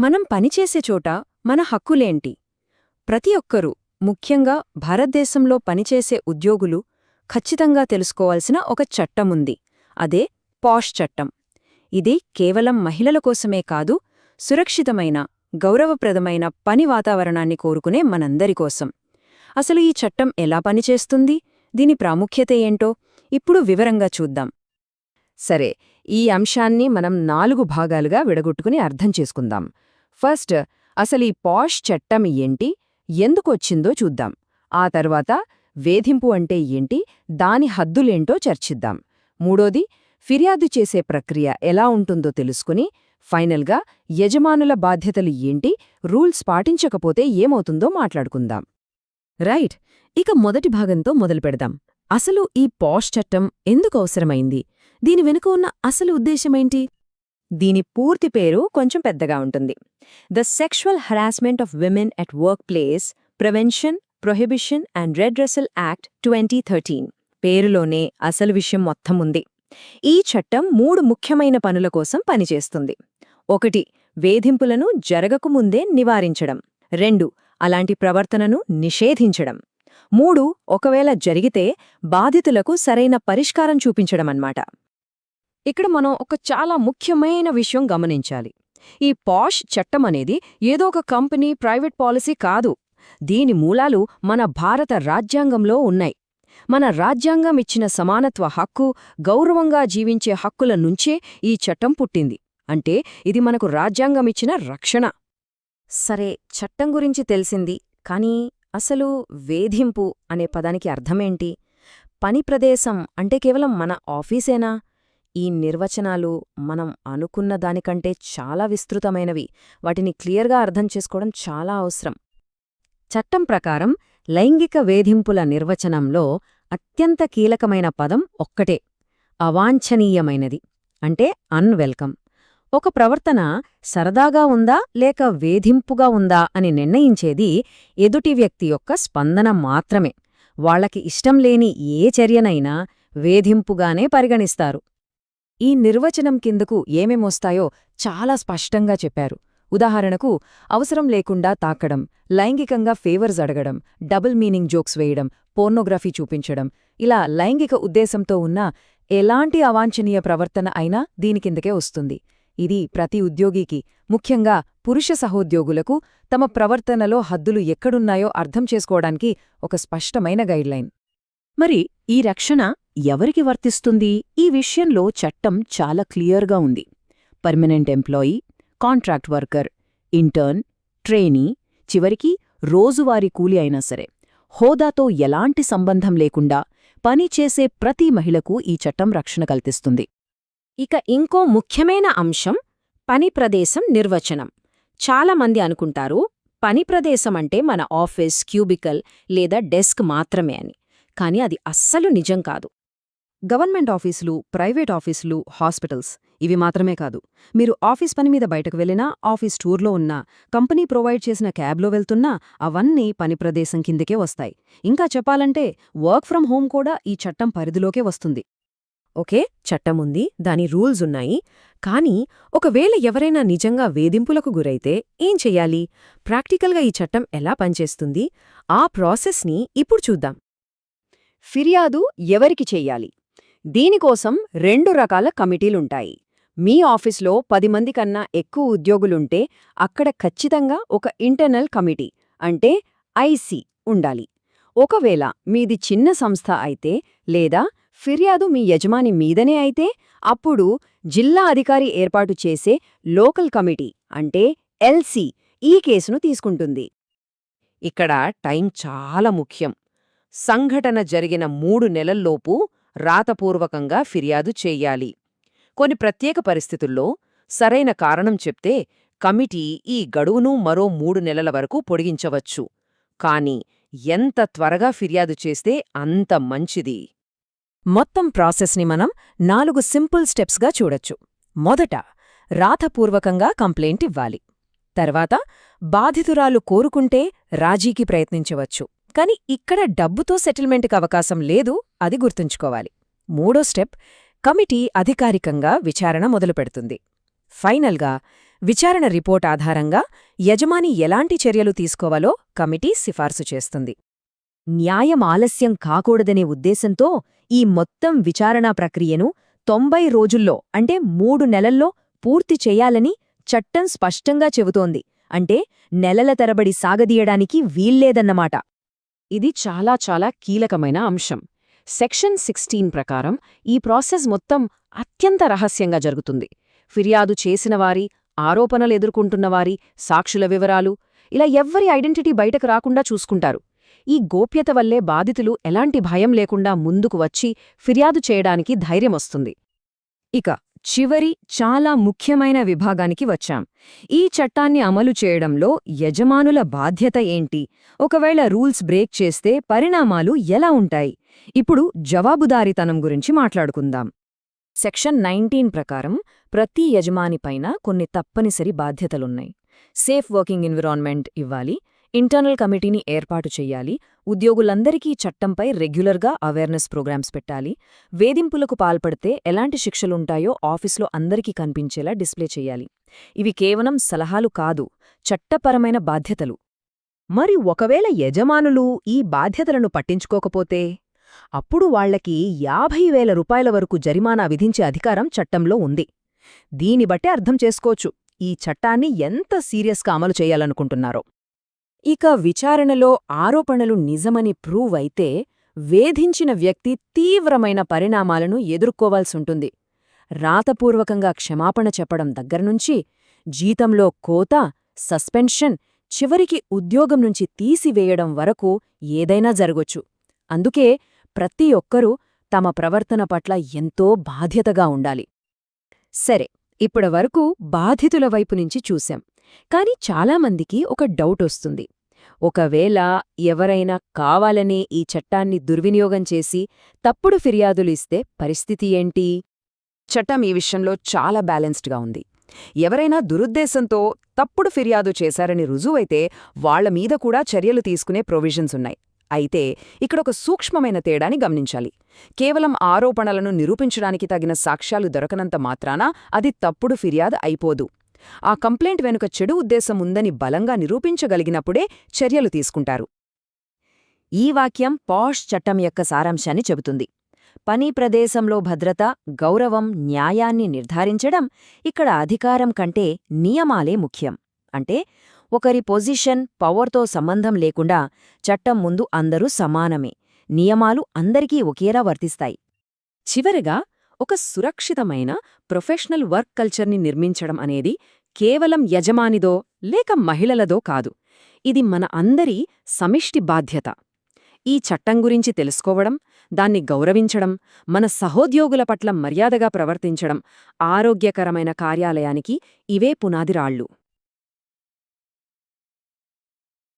మనం పనిచేసే చోట మన హక్కులేంటి? ప్రతి ఒక్కరూ, ముఖ్యంగా భారతదేశంలో పనిచేసే ఉద్యోగులు ఖచ్చితంగా తెలుసుకోవాల్సిన ఒక చట్టముంది. అదే పాష్ చట్టం. ఇది కేవలం మహిళల కోసమే కాదు, సురక్షితమైన, గౌరవప్రదమైన పని వాతావరణాన్ని కోరుకునే మనందరి కోసం. అసలు ఈ చట్టం ఎలా పనిచేస్తుంది, దీని ప్రాముఖ్యత ఏంటో ఇప్పుడు వివరంగా చూద్దాం. సరే, ఈ అంశాన్ని మనం 4 భాగాలుగా విడగొట్టుకుని అర్థం చేసుకుందాం. ఫస్ట్, అసలు ఈ పాష్ చట్టం ఏంటి, ఎందుకొచ్చిందో చూద్దాం. ఆ తర్వాత వేధింపు అంటే ఏంటి, దాని హద్దులేంటో చర్చిద్దాం. మూడోది, ఫిర్యాదు చేసే ప్రక్రియ ఎలా ఉంటుందో తెలుసుకుని, ఫైనల్గా యజమానుల బాధ్యతలు ఏంటి, రూల్స్ పాటించకపోతే ఏమవుతుందో మాట్లాడుకుందాం. రైట్, ఇక మొదటి భాగంతో మొదలుపెడదాం. అసలు ఈ పాష్ చట్టం ఎందుకు అవసరమైంది, దీని వెనుక ఉన్న అసలు ఉద్దేశమేంటి? దీని పూర్తి పేరు కొంచెం పెద్దగా ఉంటుంది. The sexual harassment of women at work place prevention, prohibition and redressal act 2013. పేరులోనే అసలు విషయం మొత్తం ఉంది. ఈ చట్టం 3 ముఖ్యమైన పనుల కోసం పనిచేస్తుంది. 1. వేధింపులను జరగకముందే నివారించడం. 2. అలాంటి ప్రవర్తనను నిషేధించడం. 3. ఒకవేళ జరిగితే బాధితులకు సరైన పరిష్కారం చూపించడమన్నమాట. ఇక్కడ మనం ఒక చాలా ముఖ్యమైన విషయం గమనించాలి. ఈ పాష్ చట్టమనేది ఏదో ఒక కంపెనీ, ప్రైవేట్ పాలసీ కాదు. దీని మూలాలు మన భారత రాజ్యాంగంలో ఉన్నాయి. మన రాజ్యాంగం ఇచ్చిన సమానత్వ హక్కు, గౌరవంగా జీవించే హక్కుల నుంచే ఈ చట్టం పుట్టింది. అంటే ఇది మనకు రాజ్యాంగమిచ్చిన రక్షణ. సరే, చట్టం గురించి తెలిసింది, కానీ అసలు వేధింపు అనే పదానికి అర్థమేంటి? పని ప్రదేశం అంటే కేవలం మన ఆఫీసేనా? ఈ నిర్వచనాలు మనం అనుకున్న దానికంటే చాలా విస్తృతమైనవి. వాటిని క్లియర్గా అర్థం చేసుకోవడం చాలా అవసరం. చట్టం ప్రకారం లైంగిక వేధింపుల నిర్వచనంలో అత్యంత కీలకమైన పదం ఒక్కటే: అవాంఛనీయమైనది, అంటే అన్వెల్కమ్. ఒక ప్రవర్తన సరదాగా ఉందా లేక వేధింపుగా ఉందా అని నిర్ణయించేది ఎదుటి వ్యక్తి యొక్క స్పందన మాత్రమే. వాళ్లకి ఇష్టం లేని ఏ చర్యనైనా వేధింపుగానే పరిగణిస్తారు. ఈ నిర్వచనం కిందకు ఏమేమొస్తాయో చాలా స్పష్టంగా చెప్పారు. ఉదాహరణకు, అవసరం లేకుండా తాకడం, లైంగికంగా ఫేవర్స్ అడగడం, డబుల్ మీనింగ్ జోక్స్ వేయడం, పోర్నోగ్రఫీ చూపించడం, ఇలా లైంగిక ఉద్దేశంతో ఉన్న ఎలాంటి అవాంఛనీయ ప్రవర్తన అయినా దీని కిందకే వస్తుంది. ఇది ప్రతి ఉద్యోగికి, ముఖ్యంగా పురుష సహోద్యోగులకు, తమ ప్రవర్తనలో హద్దులు ఎక్కడున్నాయో అర్థం చేసుకోవడానికి ఒక స్పష్టమైన గైడ్లైన్. మరి ఈ రక్షణ ఎవరికి వర్తిస్తుంది? ఈ విషయంలో చట్టం చాలా క్లియర్గా ఉంది. Permanent employee, contract worker, intern, trainee, చివరికి రోజువారీ కూలి అయినా సరే, హోదాతో ఎలాంటి సంబంధం లేకుండా పనిచేసే ప్రతి మహిళకు ఈ చట్టం రక్షణ కల్పిస్తుంది. ఇక ఇంకో ముఖ్యమైన అంశం పని ప్రదేశం నిర్వచనం. చాలామంది అనుకుంటారు పని ప్రదేశమంటే మన ఆఫీస్, క్యూబికల్ లేదా డెస్క్ మాత్రమే అని. కానీ అది అస్సలు నిజం కాదు. గవర్నమెంట్ ఆఫీసులు, ప్రైవేట్ ఆఫీసులు, హాస్పిటల్స్ ఇవి మాత్రమే కాదు. మీరు ఆఫీస్ పని మీద బయటకు వెళ్ళినా, ఆఫీస్ టూర్లో ఉన్నా, కంపెనీ ప్రొవైడ్ చేసిన క్యాబ్లో వెళ్తున్నా అవన్నీ పని ప్రదేశం కిందకే వస్తాయి. ఇంకా చెప్పాలంటే వర్క్ ఫ్రం హోం కూడా ఈ చట్టం పరిధిలోకే వస్తుంది. ఓకే, చట్టముంది, దాని రూల్స్ ఉన్నాయి. కానీ ఒకవేళ ఎవరైనా నిజంగా వేధింపులకు గురైతే ఏం చెయ్యాలి? ప్రాక్టికల్గా ఈ చట్టం ఎలా పనిచేస్తుంది? ఆ ప్రాసెస్ని ఇప్పుడు చూద్దాం. ఫిర్యాదు ఎవరికి చెయ్యాలి? దీనికోసం 2 రకాల కమిటీలుంటాయి. మీ ఆఫీస్లో 10 మంది కన్నా ఎక్కువ ఉద్యోగులుంటే అక్కడ ఖచ్చితంగా ఒక ఇంటర్నల్ కమిటీ, అంటే ఐసి ఉండాలి. ఒకవేళ మీది చిన్న సంస్థ అయితే, లేదా ఫిర్యాదు మీ యజమాని మీదనే అయితే, అప్పుడు జిల్లా అధికారి ఏర్పాటు చేసే లోకల్ కమిటీ, అంటే ఎల్సి, ఈ కేసును తీసుకుంటుంది. ఇక్కడ టైం చాలా ముఖ్యం. సంఘటన జరిగిన 3 నెలల్లోపు రాతపూర్వకంగా ఫిర్యాదు చెయ్యాలి. కొన్ని ప్రత్యేక పరిస్థితుల్లో సరైన కారణం చెప్తే కమిటీ ఈ గడువును మరో 3 నెలల వరకు పొడిగించవచ్చు. కానీ ఎంత త్వరగా ఫిర్యాదు చేస్తే అంత మంచిది. మొత్తం ప్రాసెస్ని మనం 4 సింపుల్ స్టెప్స్గా చూడొచ్చు. మొదట, రాతపూర్వకంగా కంప్లైంట్ ఇవ్వాలి. తర్వాత, బాధితురాలు కోరుకుంటే రాజీకి ప్రయత్నించవచ్చు. కాని ఇక్కడ డబ్బుతో సెటిల్మెంట్కి అవకాశం లేదు, అది గుర్తుంచుకోవాలి. మూడో స్టెప్, కమిటీ అధికారికంగా విచారణ మొదలుపెడుతుంది. ఫైనల్గా విచారణ రిపోర్ట్ ఆధారంగా యజమాని ఎలాంటి చర్యలు తీసుకోవాలో కమిటీ సిఫార్సు చేస్తుంది. న్యాయం ఆలస్యం కాకూడదనే ఉద్దేశంతో ఈ మొత్తం విచారణా ప్రక్రియను 90 రోజుల్లో అంటే 3 నెలల్లో పూర్తి చెయ్యాలని చట్టం స్పష్టంగా చెబుతోంది. అంటే నెలల తరబడి సాగదీయడానికి వీల్లేదన్నమాట. ఇది చాలా చాలా కీలకమైన అంశం. సెక్షన్ 16 ప్రకారం ఈ ప్రాసెస్ మొత్తం అత్యంత రహస్యంగా జరుగుతుంది. ఫిర్యాదు చేసినవారి, ఆరోపణలు ఎదుర్కొంటున్నవారి, సాక్షుల వివరాలు ఇలా ఎవ్వరి ఐడెంటిటీ బయటకు రాకుండా చూసుకుంటారు. ఈ గోప్యత వల్లే బాధితులు ఎలాంటి భయం లేకుండా ముందుకు వచ్చి ఫిర్యాదు చేయడానికి ధైర్యమొస్తుంది. ఇక చివరి చాలా ముఖ్యమైన విభాగానికి వచ్చాం. ఈ చట్టాన్ని అమలు చేయడంలో యజమానుల బాధ్యత ఏంటి? ఒకవేళ రూల్స్ బ్రేక్ చేస్తే పరిణామాలు ఎలా ఉంటాయి? ఇప్పుడు జవాబుదారీతనం గురించి మాట్లాడుకుందాం. సెక్షన్ 19 ప్రకారం ప్రతి యజమానిపైన కొన్ని తప్పనిసరి బాధ్యతలున్నాయి. సేఫ్ వర్కింగ్ ఎన్విరాన్మెంట్ ఇవ్వాలి, ఇంటర్నల్ కమిటీని ఏర్పాటు చెయ్యాలి, ఉద్యోగులందరికీ చట్టంపై రెగ్యులర్గా అవేర్నెస్ ప్రోగ్రామ్స్ పెట్టాలి, వేధింపులకు పాల్పడితే ఎలాంటి శిక్షలుంటాయో ఆఫీస్లో అందరికీ కనిపించేలా డిస్ప్లే చెయ్యాలి. ఇవి కేవలం సలహాలు కాదు, చట్టపరమైన బాధ్యతలు. మరి ఒకవేళ యజమానులు ఈ బాధ్యతలను పట్టించుకోకపోతే? అప్పుడు వాళ్లకి 50,000 రూపాయల వరకు జరిమానా విధించే అధికారం చట్టంలో ఉంది. దీని బట్టే అర్థం చేసుకోవచ్చు ఈ చట్టాన్ని ఎంత సీరియస్గా అమలు చేయాలనుకుంటున్నారో. ఇక విచారణలో ఆరోపణలు నిజమని ప్రూవ్ అయితే వేధించిన వ్యక్తి తీవ్రమైన పరిణామాలను ఎదుర్కోవాల్సుంటుంది. రాతపూర్వకంగా క్షమాపణ చెప్పడం దగ్గర్నుంచి జీతంలో కోత, సస్పెన్షన్, చివరికి ఉద్యోగం నుంచి తీసివేయడం వరకు ఏదైనా జరగొచ్చు. అందుకే ప్రతి ఒక్కరూ తమ ప్రవర్తన పట్ల ఎంతో బాధ్యతగా ఉండాలి. సరే, ఇప్పటివరకు బాధితుల వైపు నుంచి చూశాం. కాని చాలామందికి ఒక డౌట్ వస్తుంది. ఒకవేళ ఎవరైనా కావాలనే ఈ చట్టాన్ని దుర్వినియోగం చేసి తప్పుడు ఫిర్యాదులు ఇస్తే పరిస్థితి ఏంటి? చట్టం ఈ విషయంలో చాలా బ్యాలెన్స్డ్గా ఉంది. ఎవరైనా దురుద్దేశంతో తప్పుడు ఫిర్యాదు చేశారని రుజువైతే వాళ్ల మీద కూడా చర్యలు తీసుకునే ప్రొవిజన్స్ ఉన్నాయి. అయితే ఇక్కడొక సూక్ష్మమైన తేడాని గమనించాలి. కేవలం ఆరోపణలను నిరూపించడానికి తగిన సాక్ష్యాలు దొరకనంత మాత్రాన అది తప్పుడు ఫిర్యాదు అయిపోదు. ఆ కంప్లైంట్ వెనుక చెడు ఉద్దేశం ఉందని బలంగా నిరూపించగలిగినప్పుడే చర్యలు తీసుకుంటారు. ఈ వాక్యం పాష్ చట్టం యొక్క సారాంశాన్ని చెబుతుంది. పని ప్రదేశంలో భద్రత, గౌరవం, న్యాయాన్ని నిర్ధారించడం ఇక్కడ అధికారం కంటే నియమాలే ముఖ్యం. అంటే ఒకరి పొజిషన్, పవర్తో సంబంధం లేకుండా చట్టం ముందు అందరూ సమానమే. నియమాలు అందరికీ ఒకేలా వర్తిస్తాయి. చివరగా ఒక సురక్షితమైన ప్రొఫెషనల్ వర్క్ కల్చర్ని నిర్మించడం అనేది కేవలం యజమానిదో లేక మహిళలదో కాదు. ఇది మన అందరి సమిష్టి బాధ్యత. ఈ చట్టం గురించి తెలుసుకోవడం, దాన్ని గౌరవించడం, మన సహోద్యోగుల పట్ల మర్యాదగా ప్రవర్తించడం, ఆరోగ్యకరమైన కార్యాలయానికి ఇవే పునాదిరాళ్ళు.